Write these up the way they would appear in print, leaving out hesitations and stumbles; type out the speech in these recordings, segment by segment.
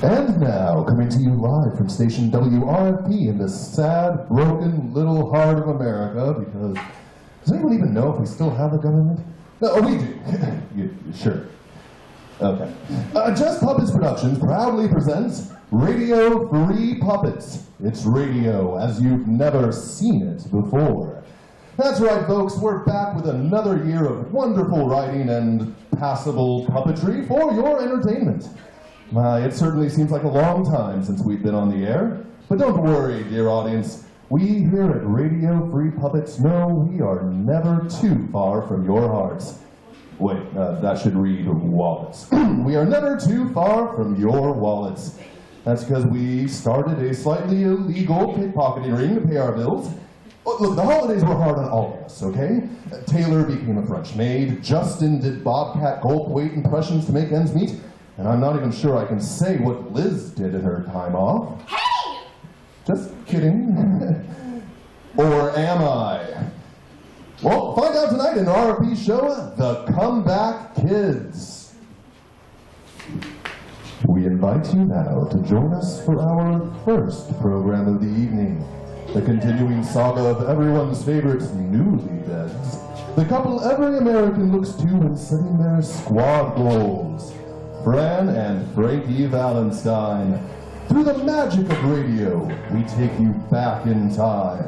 And now, coming to you live from station WRFP in the sad, broken little heart of America, because does anyone even know if we still have a government? No, we do. Sure. Okay. Just Puppets Productions proudly presents Radio Free Puppets. It's radio as you've never seen it before. That's right, folks. We're back with another year of wonderful writing and passable puppetry for your entertainment. It certainly seems like a long time since we've been on the air, but don't worry, dear audience. We here at Radio Free Puppets know we are never too far from your hearts. Wait, that should read wallets. We are never too far from your wallets. That's because we started a slightly illegal pickpocketing ring to pay our bills. Oh, look, the holidays were hard on all of us, okay? Taylor became a French maid, Justin did Bobcat Goldthwait impressions to make ends meet, and I'm not even sure I can say what Liz did in her time off. Hey! Just kidding. Or am I? Well, find out tonight in our RFP show, The Comeback Kids. We invite you now to join us for our first program of the evening, the continuing saga of everyone's favorite newlyweds, the couple every American looks to when setting their squad goals. Fran and Frankie Valentine. Through the magic of radio, we take you back in time.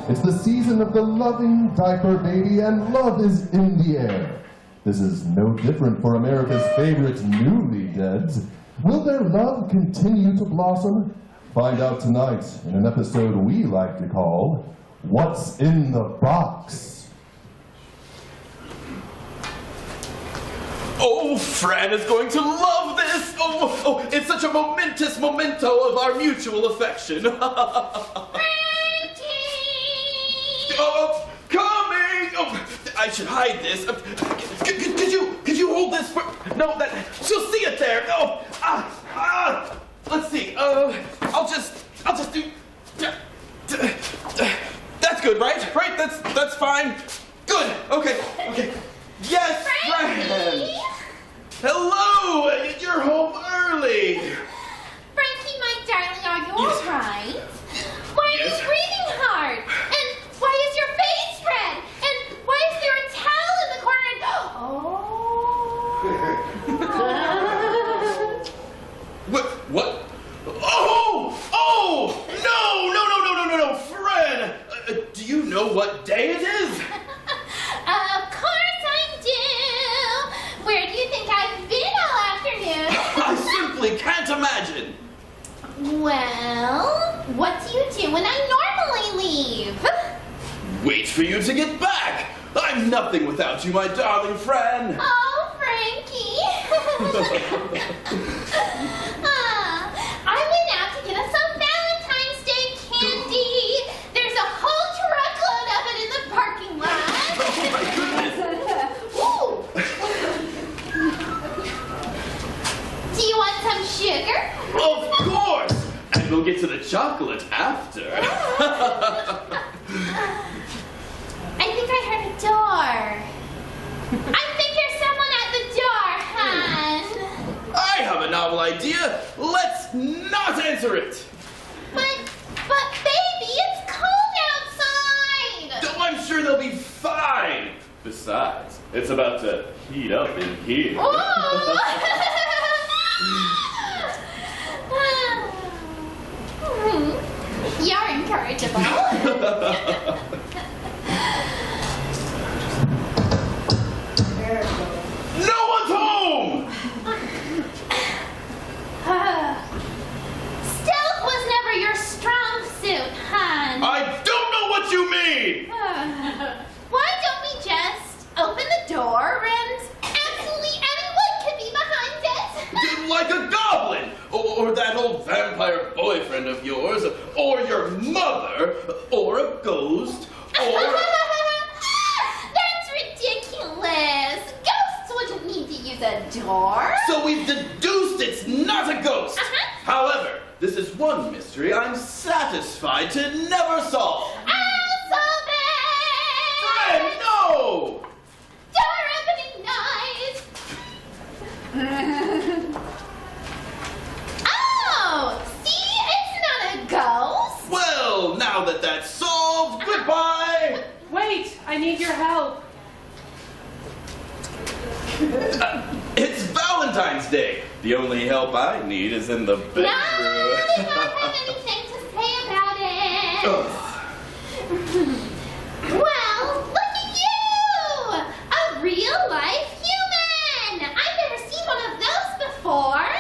It's the season of the loving diaper baby, and love is in the air. This is no different for America's favorite newlyweds. Will their love continue to blossom? Find out tonight in an episode we like to call, What's in the Box? Oh, Fran is going to love this! Oh, it's such a momentous memento of our mutual affection. Frankie! Oh, coming! Oh, I should hide this. Could you hold this for... No, she'll see it there. Oh, let's see. I'll just do... That's good, right? Right? That's fine. Good. Okay. Yes, Fran! Hello! You're home early! Frankie, my darling, are you Yes. alright? Why are you breathing hard? And why is your face red? And why is there a towel in the corner? What? Oh! No, Fran! Do you know what day it is? Of course I do! Where do you think I've been all afternoon? I simply can't imagine. Well, what do you do when I normally leave? Wait for you to get back. I'm nothing without you, my darling Fran. Oh, Frankie! I went out to get us some Valentine's Day candy. There's a whole truckload of it in the parking lot. Oh my goodness. Ooh. Do you want some sugar? Of course. And we'll get to the chocolate after. I think I heard a door. I think there's someone at the door, hon. I have a novel idea. Let's not answer it. But baby, it's cold outside. Oh, I'm sure they'll be fine. Besides, it's about to heat up in here. You're incorrigible. No one's home! Stealth was never your strong suit, hon. I don't know what you mean! Why don't we just open the door and absolutely anyone could be behind it? Like a goblin! Or that old vampire boyfriend of yours, or your mother, or a ghost, or... it's a door. So we've deduced it's not a ghost. Uh-huh. However, this is one mystery I'm satisfied to never solve. I'll solve Fred, it! no! Door opening noise. Oh, see, it's not a ghost. Well, now that that's solved, goodbye! Wait, I need your help. It's Valentine's Day. The only help I need is in the bedroom. No, we don't have anything to say about it. Ugh. Well, look at you! A real-life human! I've never seen one of those before.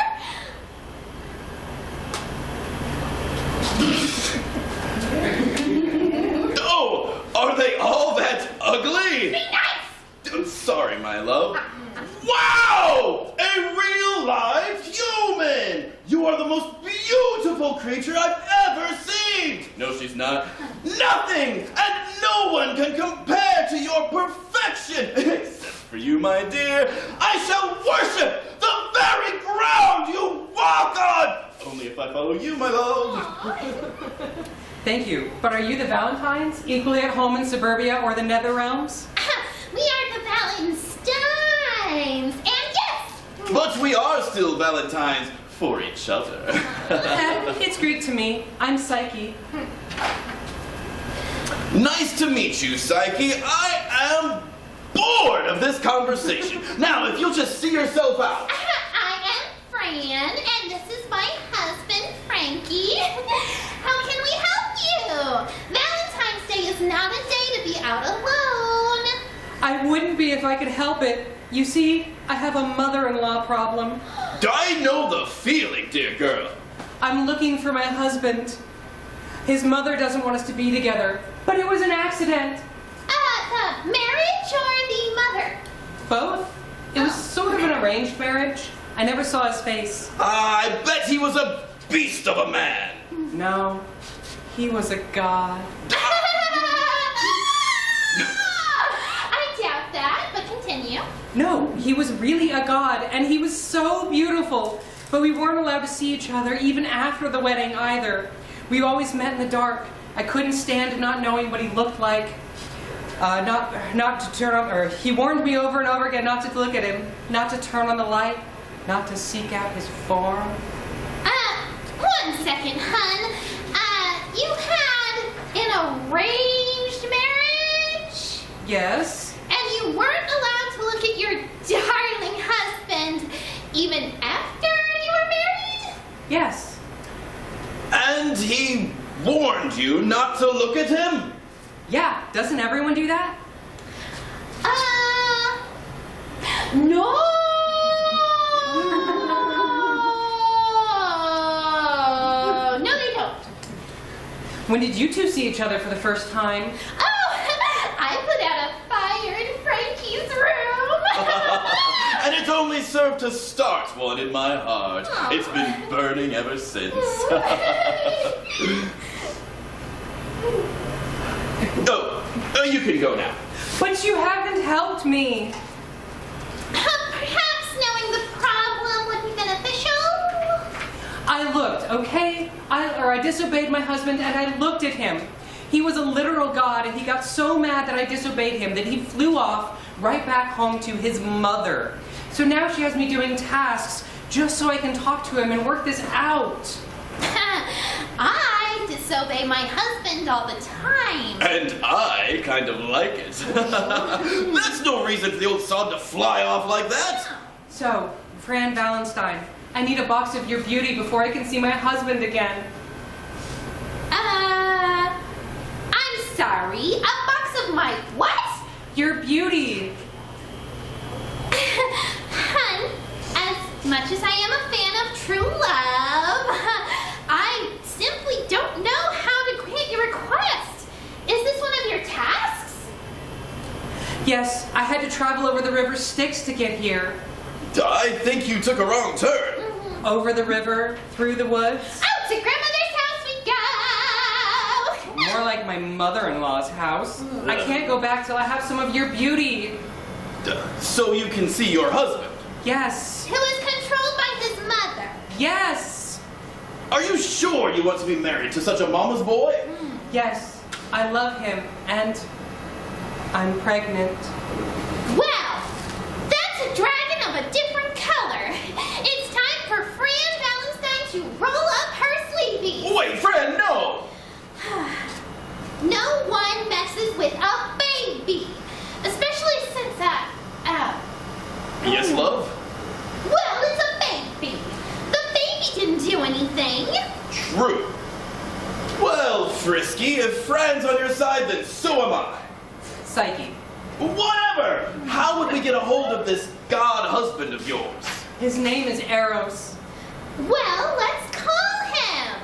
Oh, are they all that ugly? Be nice! I'm sorry, my love. Wow! A real live human! You are the most beautiful creature I've ever seen! No, she's not. Nothing and no one can compare to your perfection! Except for you, my dear. I shall worship the very ground you walk on! Only if I follow you, my love. Thank you. But are you the Valentines? Equally at home in suburbia or the nether realms? We are the Valentines! And yes! But we are still Valentines for each other. It's Greek to me. I'm Psyche. Nice to meet you, Psyche. I am bored of this conversation. Now, if you'll just see yourself out. I am Fran, and this is my husband, Frankie. How can we help you? Valentine's Day is not a day to be out alone. I wouldn't be if I could help it. You see, I have a mother-in-law problem. I know the feeling, dear girl. I'm looking for my husband. His mother doesn't want us to be together, but it was an accident. The marriage or the mother? Both? It was sort of an arranged marriage. I never saw his face. I bet he was a beast of a man. No, he was a god. I doubt that, but continue. No, he was really a god, and he was so beautiful. But we weren't allowed to see each other even after the wedding either. We always met in the dark. I couldn't stand not knowing what he looked like. Not to turn on, or he warned me over and over again not to look at him, not to turn on the light, not to seek out his form. 1 second, hun. You had an arranged marriage? Yes. And you weren't allowed to look at your darling husband even after you were married? Yes. And he warned you not to look at him? Yeah, doesn't everyone do that? No! No, they don't. When did you two see each other for the first time? Oh, I put out a fire in Frankie's room. And it's only served to start one in my heart. Aw. It's been burning ever since. Oh, you can go now. But you haven't helped me. Perhaps knowing the problem would be beneficial. I looked, okay? I disobeyed my husband and I looked at him. He was a literal god and he got so mad that I disobeyed him that he flew off right back home to his mother. So now she has me doing tasks just so I can talk to him and work this out. I disobey my husband all the time. And I kind of like it. That's no reason for the old sod to fly off like that. So, Fran Valentine, I need a box of your beauty before I can see my husband again. I'm sorry. A box of my what? Your beauty. Hun, as much as I am a fan of true love, I simply don't know how to grant your request. Is this one of your tasks? Yes, I had to travel over the river Styx to get here. I think you took a wrong turn. Over the river, through the woods. Out to grandmother's house we go! More like my mother-in-law's house. I can't go back till I have some of your beauty. So you can see your husband. Yes. Who is controlled by his mother. Yes. Are you sure you want to be married to such a mama's boy? Yes. I love him, and I'm pregnant. Well, that's a dragon of a different color. It's time for Fran Valentine to roll up her sleeveys. Wait, friend, no! No one messes with a baby, especially since Yes, love? well, it's a baby. The baby didn't do anything. True. Well, Frisky, if Fran's on your side, then so am I. Psyche. Whatever! How would we get a hold of this god husband of yours? His name is Eros. Well, let's call him.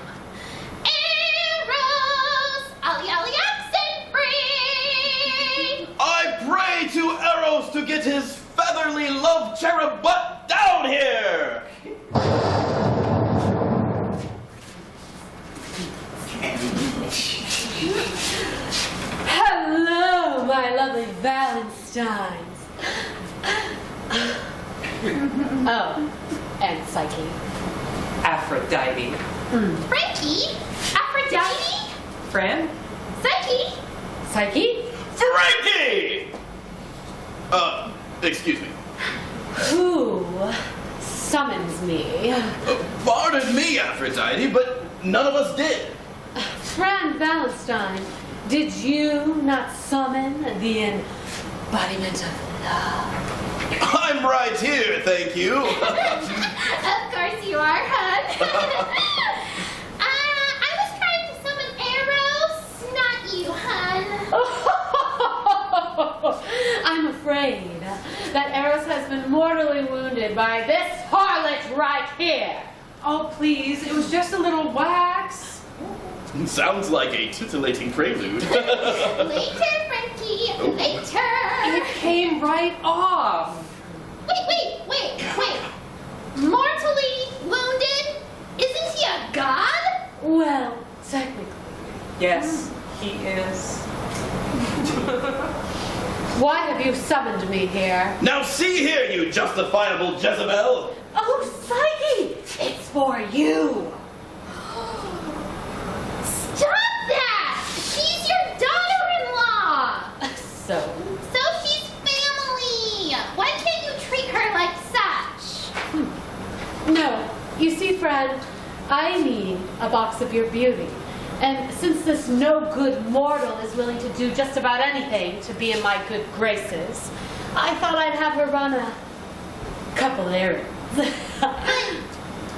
Eros! Ollie Ollie accent free! I pray to Eros to get his featherly love cherub butt down here! Hello, my lovely Valentines. Oh, and Psyche. Aphrodite. Frankie? Aphrodite? Fran? Psyche? Psyche? Frankie! Excuse me. Who summons me? Pardon me, Aphrodite, but none of us did. Fran Valentine, did you not summon the embodiment of love? I'm right here, thank you. Of course you are, hon. I was trying to summon Eros, not you, hun. I'm afraid that Eros has been mortally wounded by this harlot right here. Oh, please. It was just a little wax. Sounds like a titillating prelude. Later, Frankie, later. It came right off. Wait. Mortally wounded? Isn't he a god? Well, technically. Yes, he is. Why have you summoned me here? Now see here, you justifiable Jezebel! Oh, Psyche! It's for you! Stop that! She's your daughter-in-law! So, She's family! Why can't you treat her like such? no. You see, Fred, I need a box of your beauty. And since this no-good mortal is willing to do just about anything to be in my good graces, I thought I'd have her run a couple errands.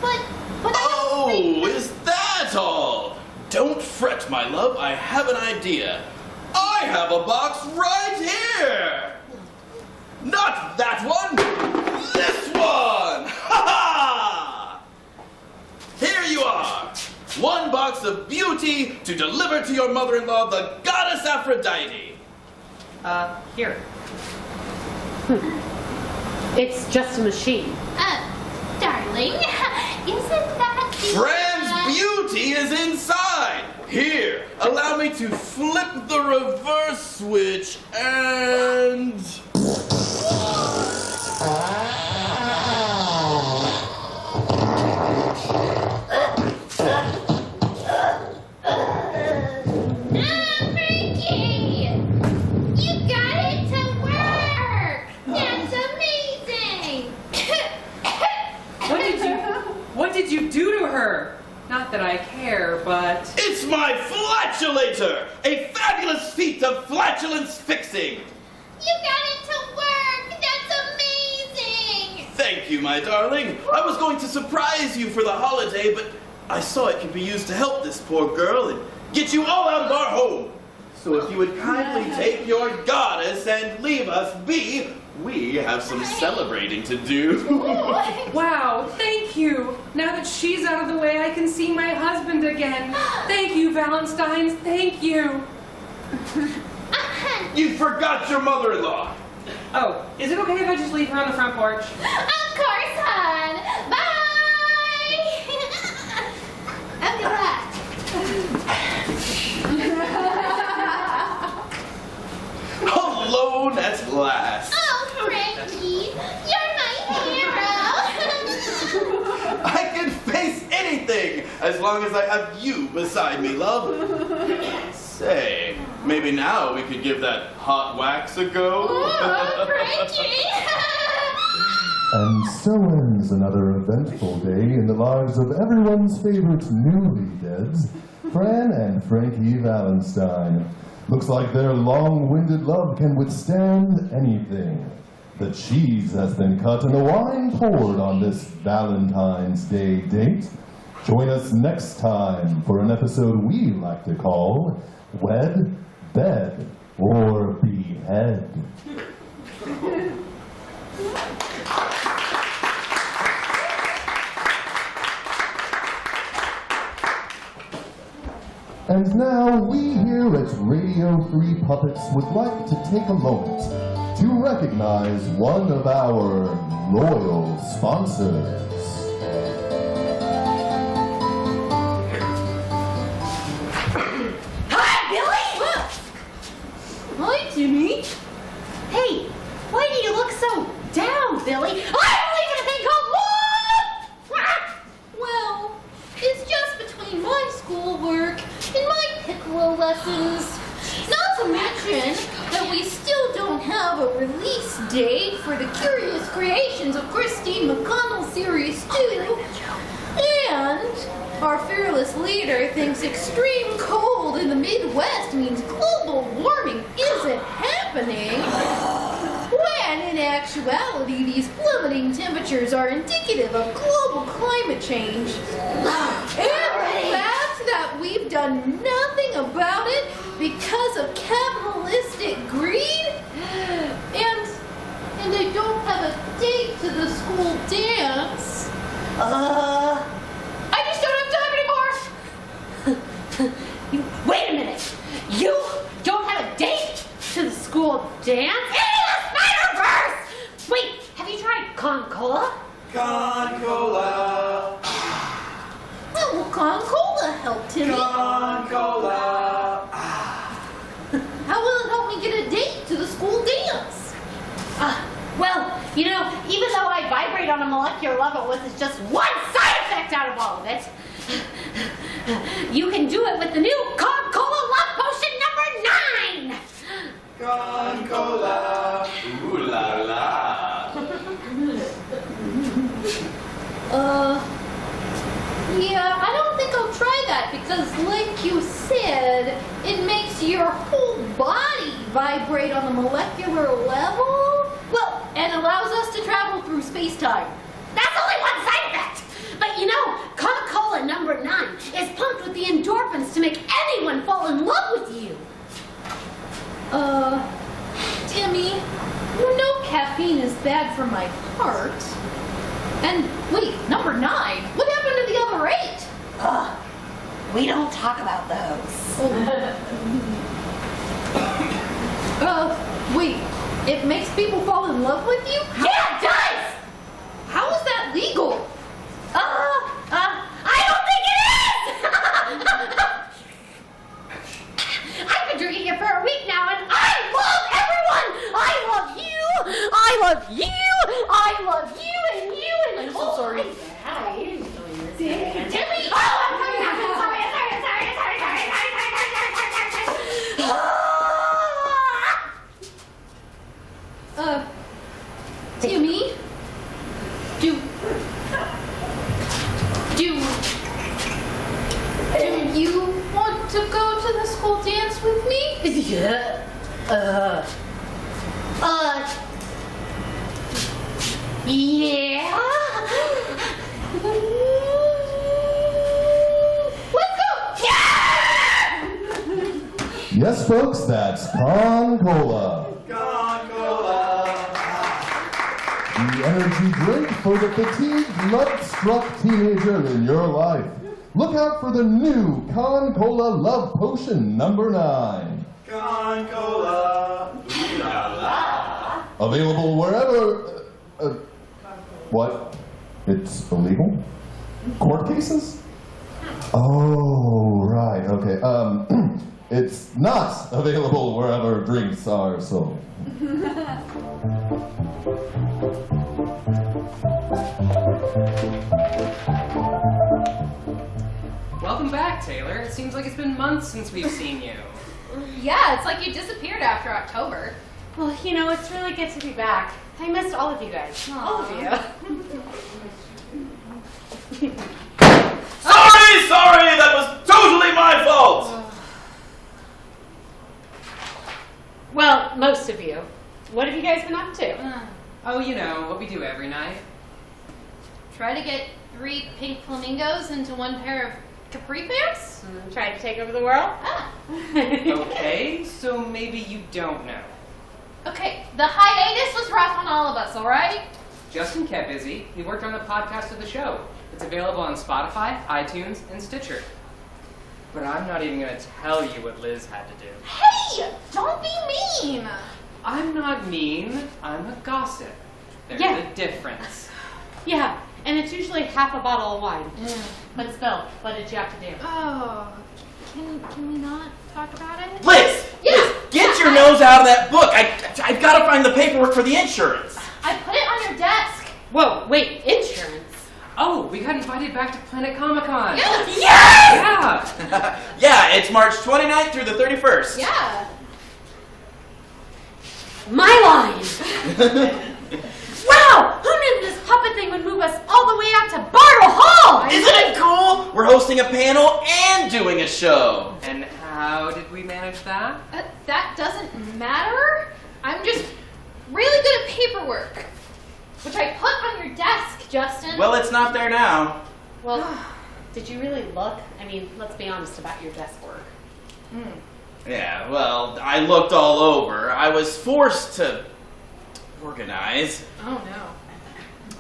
But Oh, is that all? Don't fret, my love, I have an idea. I have a box right here! Not that one! This one! Ha ha! Here you are! One box of beauty to deliver to your mother-in-law, the goddess Aphrodite! Here. It's just a machine. darling, isn't that the... Fran's beauty is inside! Here, allow me to flip the reverse switch and... Frankie! You got it to work! That's amazing! What did you do to her? Not that I care, but... It's my flatulator! A fabulous feat of flatulence fixing! You got it to work! That's amazing! Thank you, my darling. I was going to surprise you for the holiday, but I saw it could be used to help this poor girl and get you all out of our home. So if you would kindly take your goddess and leave us be, we have some celebrating to do. Wow, thank you. Now that she's out of the way, I can see my husband again. Thank you, Valentines. Thank you. You forgot your mother-in-law. Oh, is it okay if I just leave her on the front porch? Of course, hon! Bye! Oh, good luck. Alone at last. Oh, Frankie, you're my hero! as long as I have you beside me, love. Say, maybe now we could give that hot wax a go. Oh, Frankie! And so ends another eventful day in the lives of everyone's favorite newlyweds, Fran and Frankie Valentine. Looks like their long-winded love can withstand anything. The cheese has been cut and the wine poured on this Valentine's Day date. Join us next time for an episode we like to call Wed, Bed, or Behead. And now we here at Radio Free Puppets would like to take a moment to recognize one of our loyal sponsors. Hi, Billy! Hi, Timmy. Hey, why do you look so down, Billy? I believe in a thing called love! Well, it's just between my schoolwork and my piccolo lessons. Not to mention that we still don't have a release date for the Curious Creations of Christine McConnell Series 2. And our fearless leader thinks extreme cold in the Midwest means global warming isn't happening. When in actuality, these plummeting temperatures are indicative of global climate change. And the fact that we've done nothing about it because of capitalistic greed, and they don't have a date to the school dance. I just don't have time anymore! Wait a minute! You don't have a date to the school dance? Into the Spider-Verse! Wait, have you tried Con-Cola? Con-Cola. Well, Con-Cola helped him. Con-Cola. How will it help me get a date to the school dance? Well, you know, even though I vibrate on a molecular level, this is just one side effect out of all of it. You can do it with the new Con-Cola Love Potion number 9! Con-Cola. Ooh la la. Yeah, I don't think I'll try that because, like you said, it makes your whole body vibrate on a molecular level. Well, and allows us to travel through space-time. That's only one side effect! But you know, Coca-Cola number 9 is pumped with the endorphins to make anyone fall in love with you. Timmy, you know caffeine is bad for my heart. And wait, number 9, what happened to the other 8? We don't talk about those. Wait, it makes people fall in love with you? Yeah, it does! How is that legal? I don't think it is! I've been drinking it for a week now and I love everyone! I love you! I love you! I love you and you and I'm so sorry. Hi, you're doing this. Timmy! Oh, I'm coming back. I'm sorry. Timmy? Do you want to go to the school dance with me? Yeah. Yeah. Let's go! Yes, folks, that's Con-Cola. Con-Cola. The energy drink for the fatigued, love-struck teenager in your life. Look out for the new Con-Cola Love Potion number 9. Con-Cola. Ooh la la. Available wherever... what? It's illegal? Court cases? Oh, right, okay. It's not available wherever drinks are sold. Welcome back, Taylor. It seems like it's been months since we've seen you. Yeah, it's like you disappeared after October. Well, you know, it's really good to be back. I missed all of you guys. All of you. Sorry, that was totally my fault! Well, most of you. What have you guys been up to? Oh, you know, what we do every night. Try to get 3 pink flamingos into 1 pair of capri pants? Trying to take over the world? Ah. Okay, so maybe you don't know. Okay, the hiatus was rough on all of us, alright? Justin kept busy. He worked on the podcast of the show. It's available on Spotify, iTunes, and Stitcher. But I'm not even going to tell you what Liz had to do. Hey! Don't be mean! I'm not mean. I'm a gossip. There's Yeah. a difference. Yeah, and it's usually half a bottle of wine. But Spill, what did you have to do? Oh, can we not talk about it? Liz! Yeah. Liz, get your nose out of that book! I've got to find the paperwork for the insurance! I put it on your desk. Whoa, wait, insurance? Oh, we got invited back to Planet Comic-Con. Yes! Yeah! Yeah, it's March 29th through the 31st. Yeah. My line! Wow! Who knew this puppet thing would move us all the way out to Bartle Hall? Isn't it cool? We're hosting a panel and doing a show. And how did we manage that? That doesn't matter. I'm just really good at paperwork, which I put on your desk, Justin. Well, it's not there now. Well, did you really look? I mean, let's be honest about your desk work. Yeah, well, I looked all over. I was forced to organize. Oh no.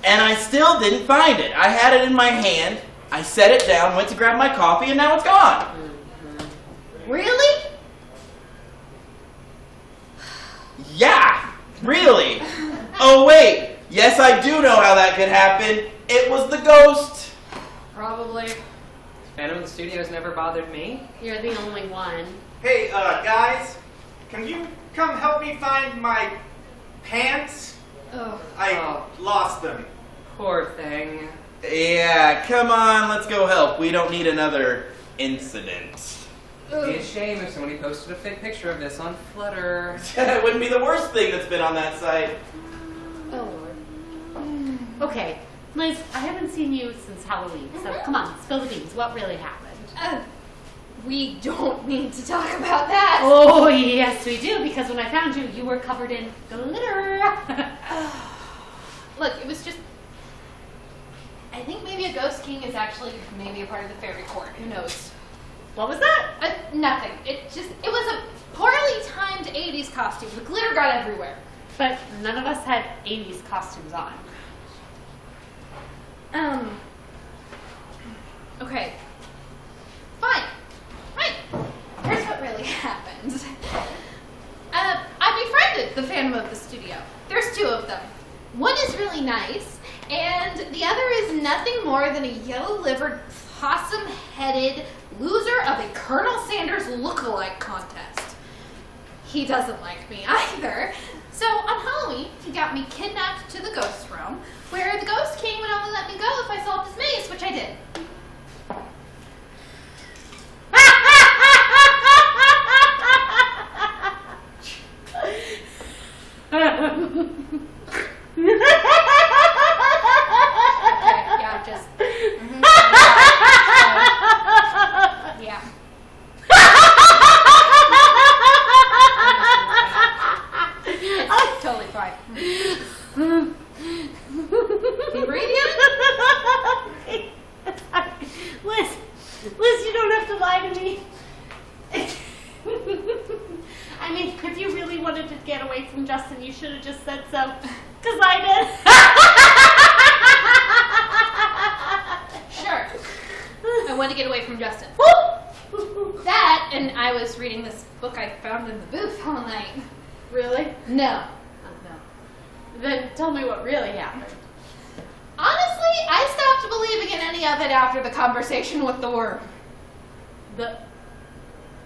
And I still didn't find it. I had it in my hand. I set it down, went to grab my coffee, and now it's gone. Really? Yeah, really. Oh, wait. Yes, I do know how that could happen. It was the ghost. Probably. Phantom of the Studios never bothered me. You're the only one. Hey, guys, can you come help me find my pants? Oh. I lost them. Poor thing. Yeah, come on, let's go help. We don't need another incident. It'd be a shame if somebody posted a fake picture of this on Flutter. It wouldn't be the worst thing that's been on that site. Oh, Lord. Okay, Liz, I haven't seen you since Halloween, so come on, spill the beans. What really happened? We don't need to talk about that. Oh, yes, we do, because when I found you, you were covered in glitter. Look, it was just. I think maybe a ghost king is actually maybe a part of the fairy court. Who knows? What was that? Nothing. It was a poorly timed 80s costume. The glitter got everywhere. But none of us had 80s costumes on. Okay. Fine. Here's what really happened. I befriended the Phantom of the Studio. There's 2 of them. One is really nice, and the other is nothing more than a yellow-livered, possum-headed loser of a Colonel Sanders look-alike contest. He doesn't like me either. So on Halloween, he got me kidnapped to the ghost realm, where the Ghost King would only let me go if I solved his maze, which I did. Yeah, just. Yeah. It's totally fine. Can you breathe yet? Liz, you don't have to lie to me. I mean, if you really wanted to get away from Justin, you should have just said so. Because I did. Sure. I want to get away from Justin. That, and I was reading this book I found in the booth all night. Really? No. No. Then tell me what really happened. Honestly, I stopped believing in any of it after the conversation with the worm.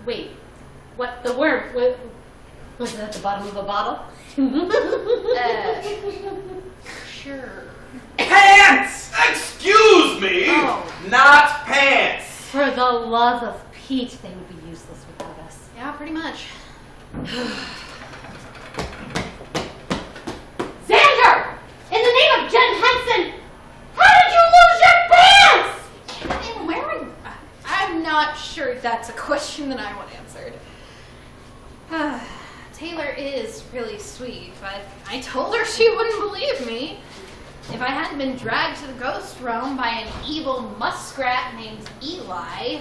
Wait. What? The worm? Was it at the bottom of a bottle? Sure. Pants! Excuse me! Oh. Not pants! love of Pete, they would be useless without us. Yeah, pretty much. Xander! In the name of Jen Henson, how did you lose your pants? I'm wearing. I'm not sure that's a question that I want answered. Taylor is really sweet, but I told her she wouldn't believe me. If I hadn't been dragged to the ghost realm by an evil muskrat named Eli,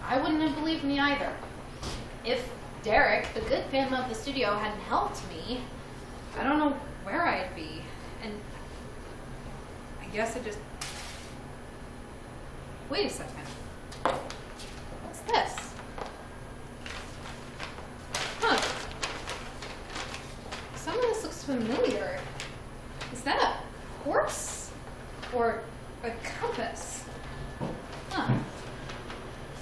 I wouldn't have believed me either. If Derek, the good fan of the studio, hadn't helped me, I don't know where I'd be. And I guess I just... Wait a second. What's this? Huh. Some of this looks familiar. Is that a horse? Or a compass? Huh.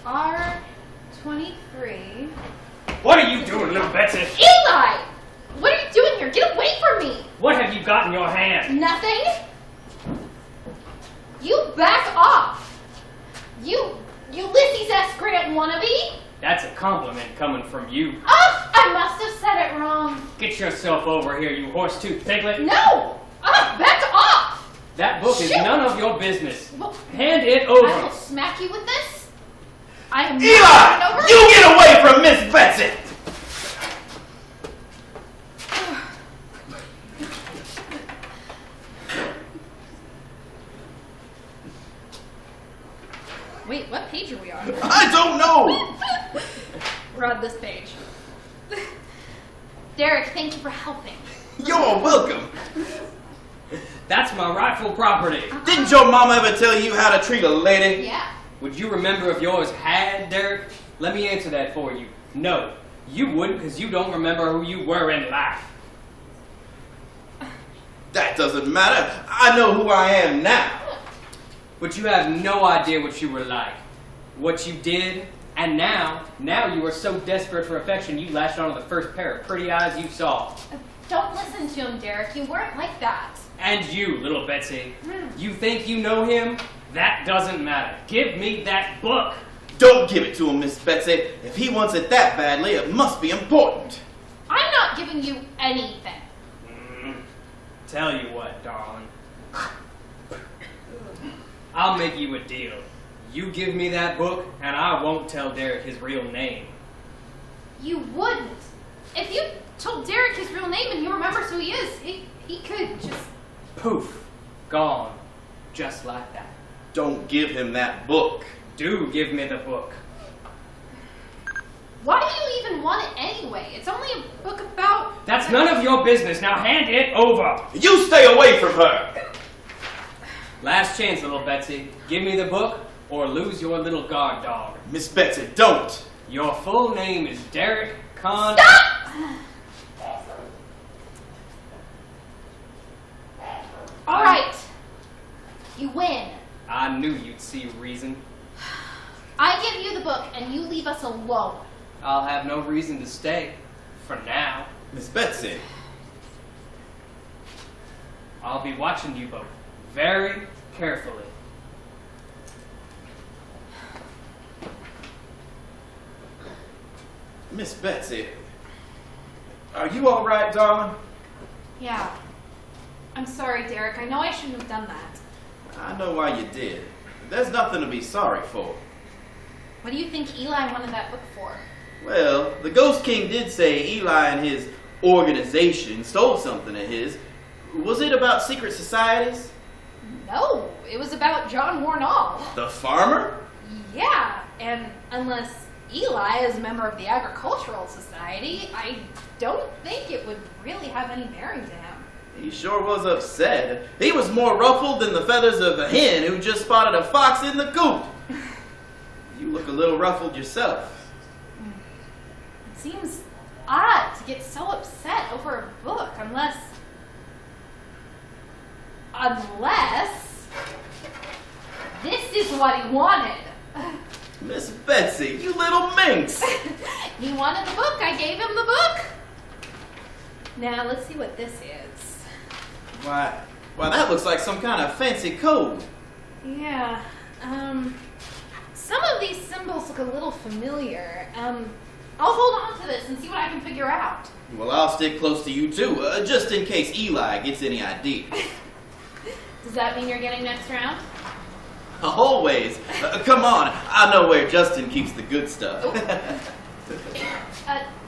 R23. What are you doing, little Betsy? Eli! What are you doing here? Get away from me! What have you got in your hand? Nothing? You back off! You Ulysses S. Grant wannabe? That's a compliment coming from you. Oh, I must have said it wrong. Get yourself over here, you horse-toothed piglet. No! Back off! That book is Shit. none of your business. Well, Hand it I will over. smack you with this. I am Eli! not over. You get away from Miss Betsy! Wait, what page are we on? I don't know! We're on this page. Derek, thank you for helping. You're welcome. That's my rightful property. Didn't your mama ever tell you how to treat a lady? Yeah. Would you remember if yours had, Derek? Let me answer that for you. No, you wouldn't, because you don't remember who you were in life. That doesn't matter. I know who I am now. But you have no idea what you were like, what you did, and now you are so desperate for affection you latched onto the first pair of pretty eyes you saw. Don't listen to him, Derek. You weren't like that. And you, little Betsy, you think you know him? That doesn't matter. Give me that book. Don't give it to him, Miss Betsy. If he wants it that badly, it must be important. I'm not giving you anything. Tell you what, darling. I'll make you a deal. You give me that book, and I won't tell Derek his real name. You wouldn't. If you told Derek his real name and he remembers who he is, he could just... Poof. Gone. Just like that. Don't give him that book. Do give me the book. Why do you even want it anyway? It's only a book about... That's none of your business. Now hand it over. You stay away from her. Last chance, little Betsy. Give me the book or lose your little guard dog. Miss Betsy, don't. Your full name is Derek Kahn. Stop! All right. You win. I knew you'd see reason. I give you the book and you leave us alone. I'll have no reason to stay. For now. Miss Betsy. I'll be watching you both very carefully. Miss Betsy. Are you all right, darling? Yeah. I'm sorry, Derek. I know I shouldn't have done that. I know why you did. There's nothing to be sorry for. What do you think Eli wanted that book for? Well, the Ghost King did say Eli and his organization stole something of his. Was it about secret societies? No, it was about John Warnall. The farmer? Yeah, and unless Eli is a member of the Agricultural Society, I don't think it would really have any bearing to him. He sure was upset. He was more ruffled than the feathers of a hen who just spotted a fox in the coop. You look a little ruffled yourself. It seems odd to get so upset over a book, unless this is what he wanted. Miss Betsy, you little minx. He wanted the book, I gave him the book. Now let's see what this is. Why, that looks like some kind of fancy code. Yeah, some of these symbols look a little familiar. I'll hold on to this and see what I can figure out. Well, I'll stick close to you too, just in case Eli gets any ideas. Does that mean you're getting next round? Always. Come on, I know where Justin keeps the good stuff.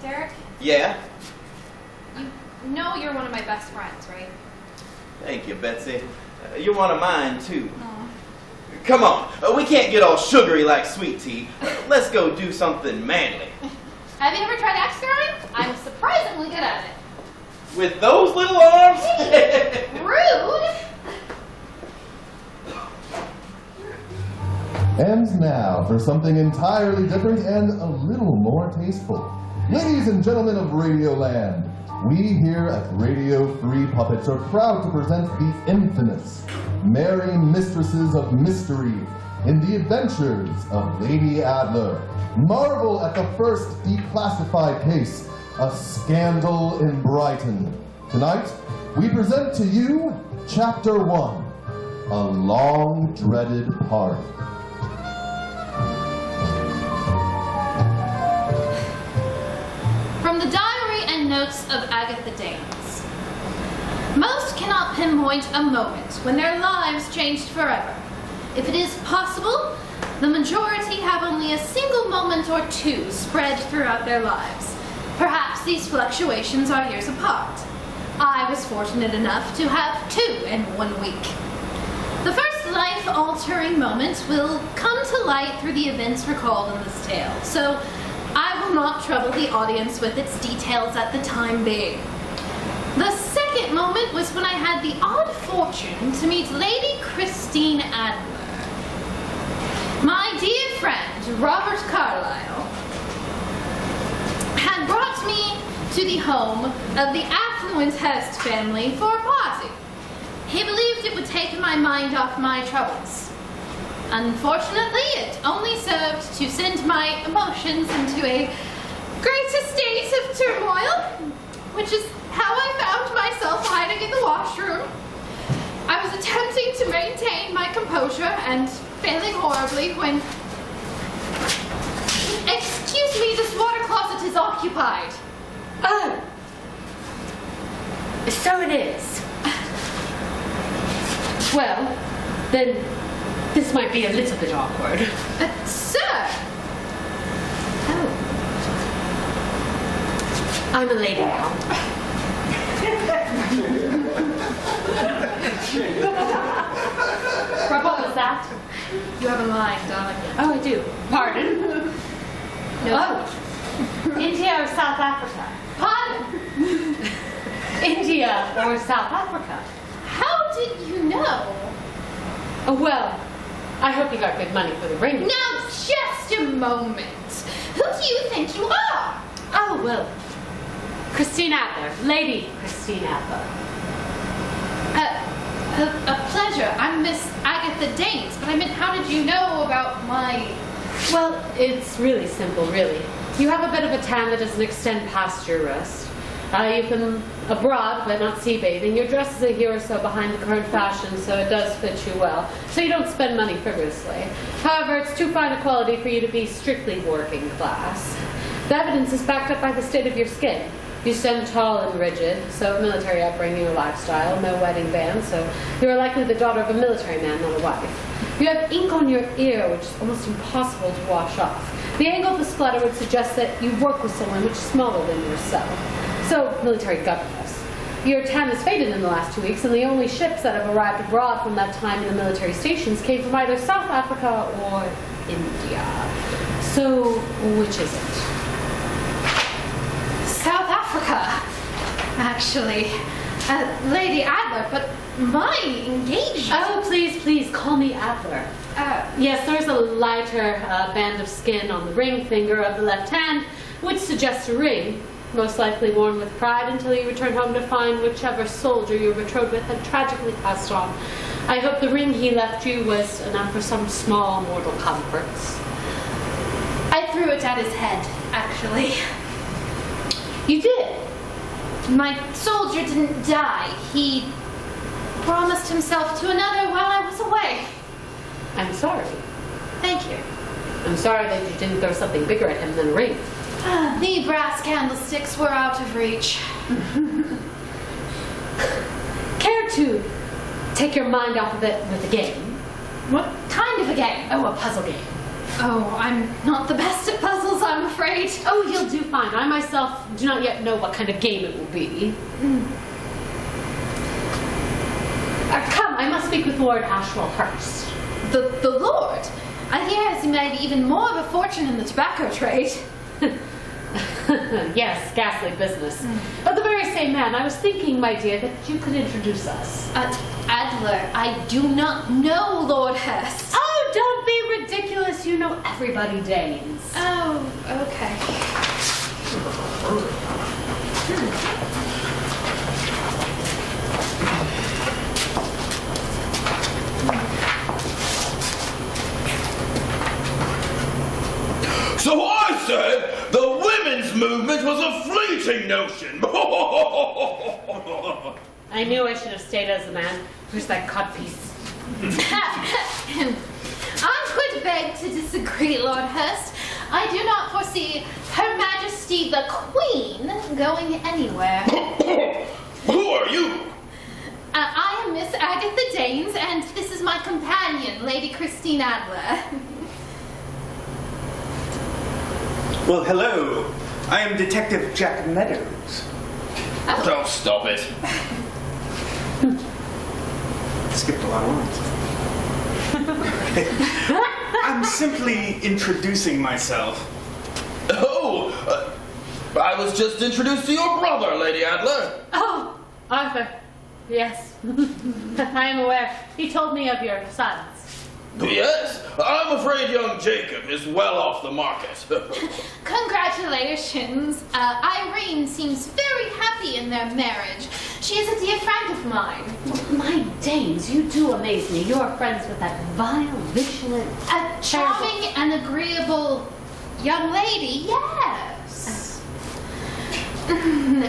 Derek, Yeah? you know you're one of my best friends, right? Thank you, Betsy. You're one of mine too. Come on, we can't get all sugary like sweet tea. Let's go do something manly. Have you ever tried axe throwing? I'm surprisingly good at it. With those little arms? Rude! And now for something entirely different and a little more tasteful. Ladies and gentlemen of Radioland, we here at Radio Free Puppets are proud to present the infamous Merry Mistresses of Mystery in the adventures of Lady Adler. Marvel at the first declassified case, a scandal in Brighton. Tonight, we present to you Chapter 1, A Long Dreaded Party. From the diary and notes of Agatha Danes. Most cannot pinpoint a moment when their lives changed forever. If it is possible, the majority have only a single moment or two spread throughout their lives. Perhaps these fluctuations are years apart. I was fortunate enough to have 2 in 1 week. The first life-altering moment will come to light through the events recalled in this tale, so I will not trouble the audience with its details at the time being. The second moment was when I had the odd fortune to meet Lady Christine Adler. My dear friend, Robert Carlyle, had brought me to the home of the affluent Hurst family for a party. He believed it would take my mind off my troubles. Unfortunately, it only served to send my emotions into a greater state of turmoil, which is how I found myself hiding in the washroom. I was attempting to maintain my composure and failing horribly when... Excuse me, this water closet is occupied. Oh. So it is. Well, then this might be a little bit awkward. Sir! Oh. I'm a lady now. What was that? You have a line, darling. Oh, I do. Pardon? No. Oh. India or South Africa? Pardon? India or South Africa? How did you know? Oh, well, I hope you got good money for the ring. Now, just a moment. Who do you think you are? Oh, well, Christine Adler. Lady Christine Adler. A pleasure. I'm Miss Agatha Danes, but I meant, how did you know about my... Well, it's really simple, really. You have a bit of a tan that doesn't extend past your wrist. You've been abroad, but not sea bathing. Your dress is a year or so behind the current fashion, so it does fit you well. So you don't spend money frivolously. However, it's too fine a quality for you to be strictly working class. The evidence is backed up by the state of your skin. You stand tall and rigid, so military upbringing or lifestyle, no wedding band, so you are likely the daughter of a military man, not a wife. You have ink on your ear, which is almost impossible to wash off. The angle of the splatter would suggest that you work with someone much smaller than yourself. So, military governess. Your tan has faded in the last 2 weeks, and the only ships that have arrived abroad from that time in the military stations came from either South Africa or India. So, which is it? South Africa, actually. Lady Adler, but my engagement... Oh, please, please, call me Adler. Yes, there's a lighter band of skin on the ring finger of the left hand, which suggests a ring, most likely worn with pride until you return home to find whichever soldier you were betrothed with had tragically passed on. I hope the ring he left you was enough for some small mortal comforts. I threw it at his head, actually. You did? My soldier didn't die. He promised himself to another while I was away. I'm sorry. Thank you. I'm sorry that you didn't throw something bigger at him than a ring. The brass candlesticks were out of reach. Care to take your mind off of it with a game? What kind of a game? Oh, a puzzle game. Oh, I'm not the best at puzzles, I'm afraid. Oh, you'll do fine. I myself do not yet know what kind of game it will be. Come, I must speak with Lord Ashwell-Hurst. The Lord? I hear has made even more of a fortune in the tobacco trade. Yes, ghastly business. But the very same man. I was thinking, my dear, that you could introduce us. Adler, I do not know Lord Hurst. Oh, don't be ridiculous. You know everybody, Danes. Oh, okay. So I said the women's movement was a fleeting notion. I knew I should have stayed as a man. Where's that codpiece? I would beg to disagree, Lord Hurst. I do not foresee Her Majesty the Queen going anywhere. Who are you? I am Miss Agatha Danes, and this is my companion, Lady Christine Adler. Well, hello. I am Detective Jack Meadows. Don't stop it. Skipped a lot of words. I'm simply introducing myself. Oh, I was just introduced to your brother, Lady Adler. Oh, Arthur. Yes. I am aware. He told me of your sons. Yes, I'm afraid young Jacob is well off the market. Congratulations. Irene seems very happy in their marriage. She is a dear friend of mine. My Danes, you do amaze me. You're friends with that vile, vigilant, A charming and agreeable young lady, yes. And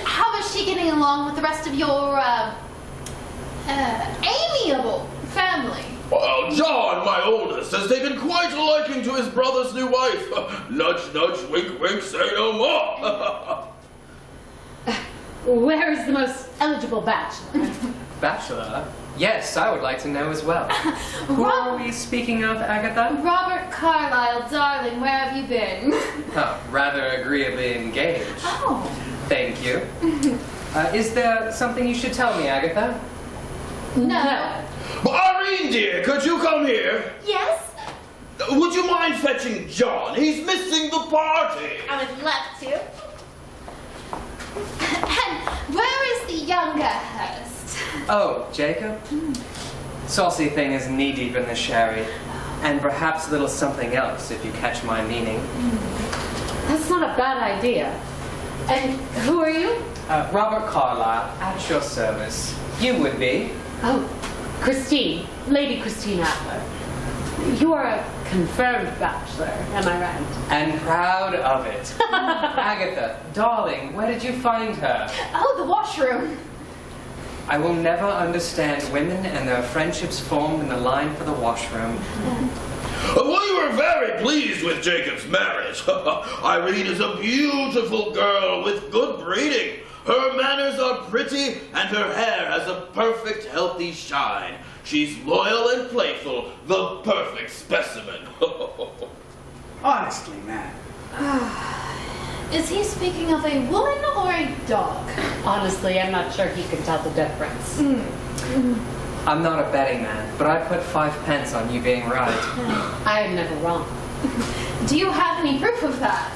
how is she getting along with the rest of your, amiable family? Well, John, my oldest, has taken quite a liking to his brother's new wife. Nudge, nudge, wink, wink, say no more. Where is the most eligible bachelor? Bachelor? Yes, I would like to know as well. Who are we speaking of, Agatha? Robert Carlyle, darling, where have you been? Oh, rather agreeably engaged. Oh. Thank you. Is there something you should tell me, Agatha? No. Irene, dear, could you come here? Yes? Would you mind fetching John? He's missing the party. I would love to. And where is the younger Hurst? Oh, Jacob? Saucy thing is knee-deep in the sherry. And perhaps a little something else, if you catch my meaning. That's not a bad idea. And who are you? Robert Carlyle, at your service. You would be. Oh, Christine, Lady Christine Adler. You are a confirmed bachelor, am I right? And proud of it. Agatha, darling, where did you find her? Oh, the washroom. I will never understand women and their friendships formed in the line for the washroom. We were very pleased with Jacob's marriage. Irene is a beautiful girl with good breeding. Her manners are pretty, and her hair has a perfect, healthy shine. She's loyal and playful, the perfect specimen. Honestly, man. Is he speaking of a woman or a dog? Honestly, I'm not sure he can tell the difference. I'm not a betting man, but I put 5 pence on you being right. I am never wrong. Do you have any proof of that?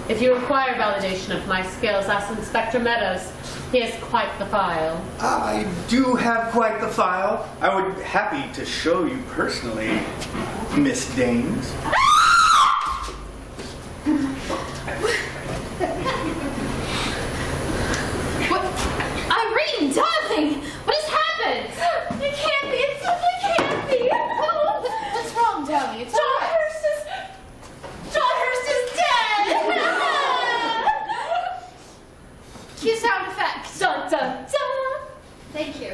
If you require validation of my skills, ask Inspector Meadows. He has quite the file. I do have quite the file. I would be happy to show you personally, Miss Danes. What? Irene, darling, what has happened? It can't be. It simply can't be. What's wrong, darling? It's John Hurst is dead. Cue sound effect. Dun dun dun. Thank you.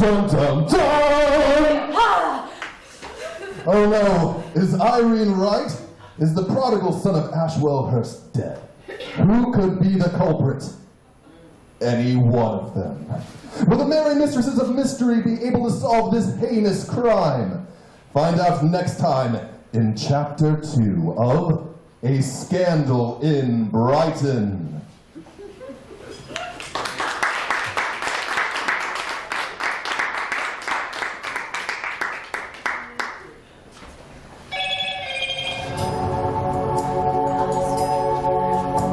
Dun dun dun! Oh no, is Irene right? Is the prodigal son of Ashwellhurst dead? Who could be the culprit? Any one of them. Will the merry mistresses of mystery be able to solve this heinous crime? Find out next time in Chapter 2 of A Scandal in Brighton.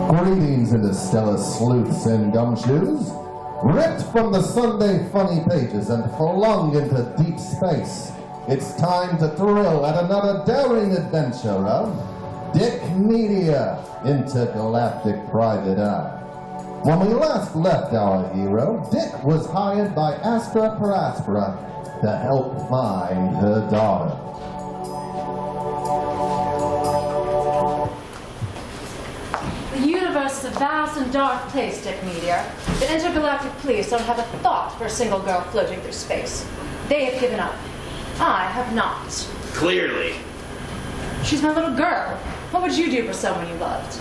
Greetings, Interstellar sleuths and gumshoes. Ripped from the Sunday funny pages and flung into deep space, it's time to thrill at another daring adventure of Dick Media, Intergalactic Private Eye. When we last left our hero, Dick was hired by Astra Paraspora to help find her daughter. The universe is a vast and dark place, Dick Meteor. The intergalactic police don't have a thought for a single girl floating through space. They have given up. I have not. Clearly. She's my little girl. What would you do for someone you loved?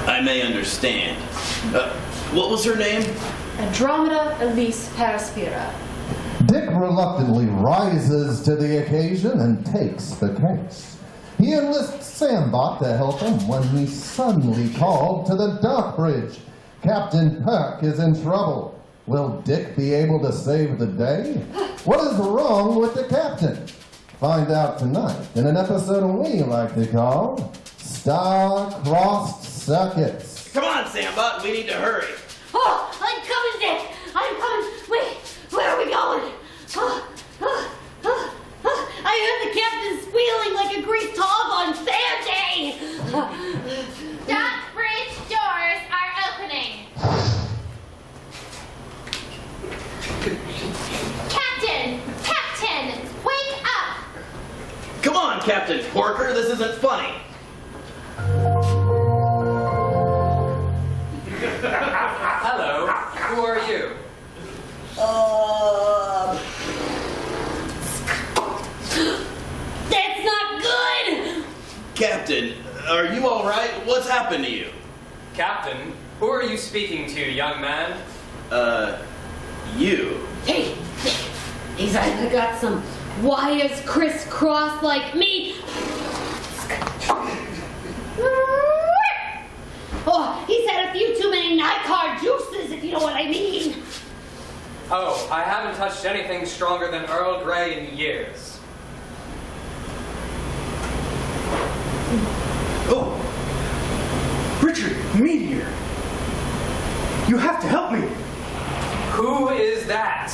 I may understand. What was her name? Andromeda Elise Paraspira. Dick reluctantly rises to the occasion and takes the case. He enlists Sambot to help him when he's suddenly called to the dock bridge. Captain Perk is in trouble. Will Dick be able to save the day? What is wrong with the captain? Find out tonight in an episode we like to call Star-Crossed Circuits. Come on, Sambot, we need to hurry. Oh, I'm coming, Dick. I'm coming. Wait, where are we going? I heard the captain squealing like a greased hog on sand day. Dock bridge doors are opening. Captain, wake up! Come on, Captain Porker, this isn't funny. Hello, who are you? That's not good. Captain, are you all right? What's happened to you? Captain, who are you speaking to, young man? You. Hey, Dick. He's either got some wires crisscrossed like me. Oh, he's had a few too many Nycar juices, if you know what I mean. Oh, I haven't touched anything stronger than Earl Grey in years. Oh! Richard, Meteor! You have to help me! Who is that?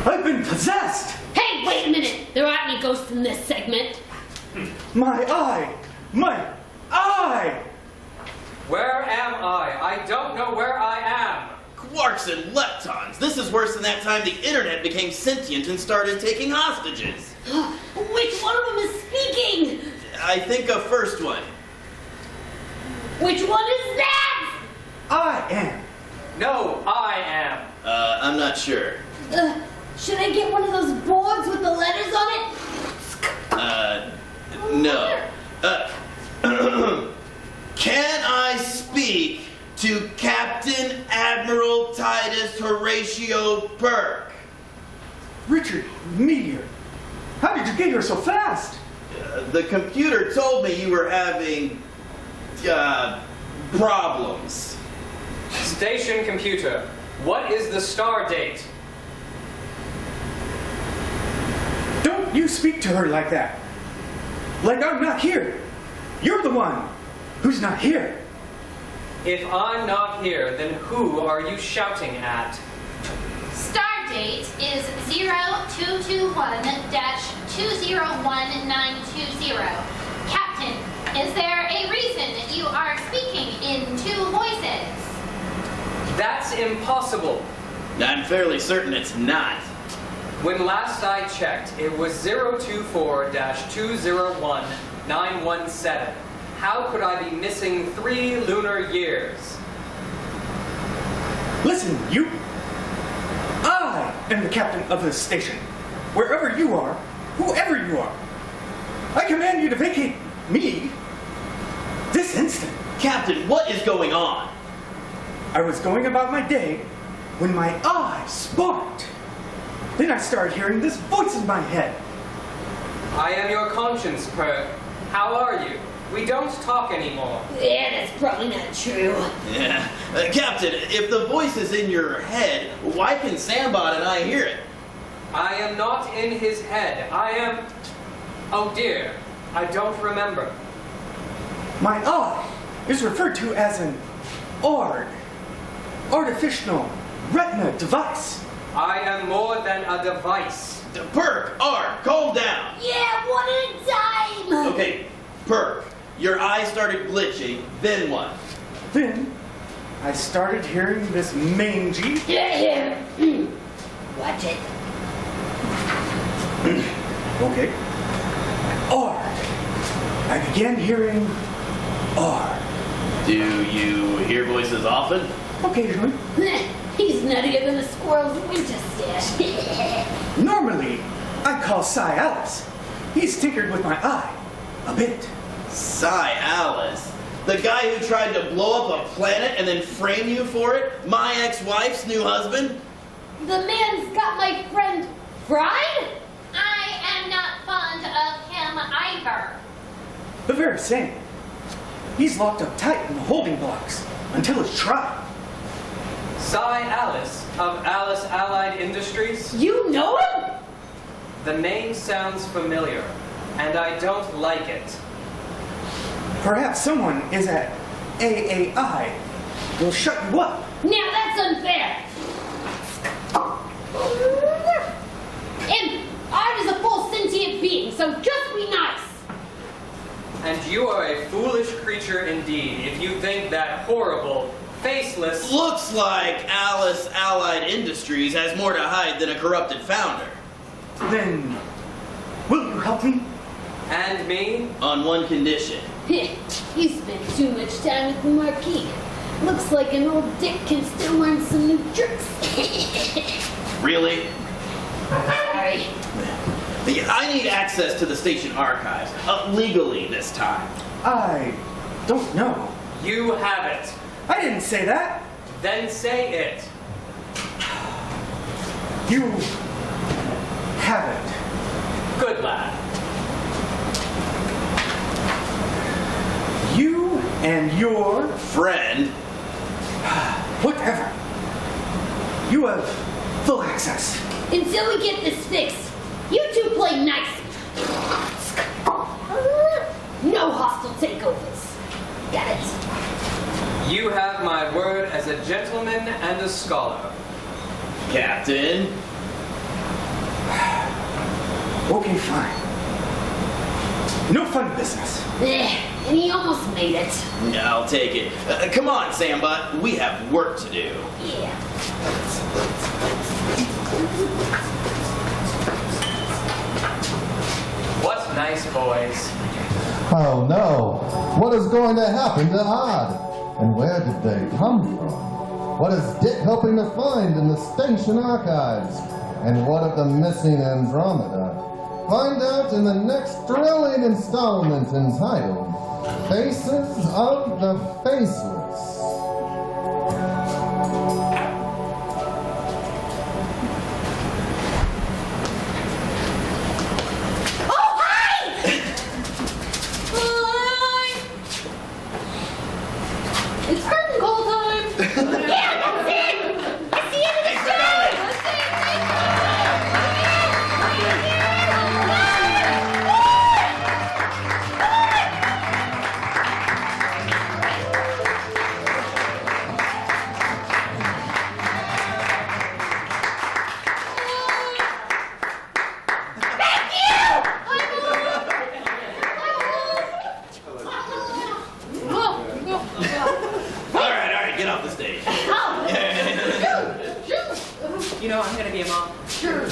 I've been possessed! Hey, wait a minute. There aren't any ghosts in this segment. My eye! My eye! Where am I? I don't know where I am. Quarks and leptons. This is worse than that time the internet became sentient and started taking hostages. Which one of them is speaking? I think a first one. Which one is that? I am. No, I am. I'm not sure. Should I get one of those boards with the letters on it? No. Can I speak to Captain Admiral Titus Horatio Burke? Richard, Meteor. How did you get here so fast? The computer told me you were having, problems. Station computer, what is the star date? Don't you speak to her like that. Like I'm not here. You're the one who's not here. If I'm not here, then who are you shouting at? Stardate is 0221-201920. Captain, is there a reason you are speaking in two voices? That's impossible. I'm fairly certain it's not. When last I checked, it was 024-201917. How could I be missing 3 lunar years? Listen, you. am the captain of this station. Wherever you are, whoever you are, I command you to vacate me this instant. Captain, what is going on? I was going about my day when my eye sparked. Then I started hearing this voice in my head. I am your conscience, Perk. How are you? We don't talk anymore. Yeah, that's probably not true. Yeah. Captain, if the voice is in your head, why can Sambot and I hear it? I am not in his head. I am... Oh dear, I don't remember. My eye is referred to as an ARD, artificial retina device. I am more than a device. Perk, R, calm down. Yeah, one at a time. Okay, Perk, your eye started glitching, then what? Then I started hearing this mangy, Watch it. okay, ARD. I began hearing ARD. Do you hear voices often? Occasionally. He's nuttier than a squirrel's winter stash. Normally, I call Cy Alice. He's tinkered with my eye a bit. Cy Alice? The guy who tried to blow up a planet and then frame you for it? My ex-wife's new husband? The man's got my friend fried? I am not fond of him either. The very same. He's locked up tight in the holding blocks until it's tried. Cy Alice of Alice Allied Industries? You know him? The name sounds familiar, and I don't like it. Perhaps someone is at AAI. Will shut you up. Now that's unfair. And Art is a full sentient being, so just be nice. And you are a foolish creature indeed if you think that horrible, faceless... Looks like Alice Allied Industries has more to hide than a corrupted founder. Then, will you help me? And me? On one condition. You spent too much time with the Marquis. Looks like an old dick can still learn some new tricks. Really? Sorry. I need access to the station archives. Legally this time. I don't know. You have it. I didn't say that. Then say it. You have it. Good lad. You and your Friend? whatever. You have full access. Until we get this fixed, you two play nice. No hostile takeovers. Got it? You have my word as a gentleman and a scholar. Captain? Okay, fine. No fun business. And he almost made it. I'll take it. Come on, Sambot. We have work to do. Yeah. What nice boys. Oh no! What is going to happen to Odd? And where did they come from? What is Dick hoping to find in the station archives? And what of the missing Andromeda? Find out in the next thrilling installment entitled Faces of the Faceless. It's curtain call time. Yeah, that's it! That's the end of the show! All right, get off the stage. You know, I'm gonna be a mom. Sure.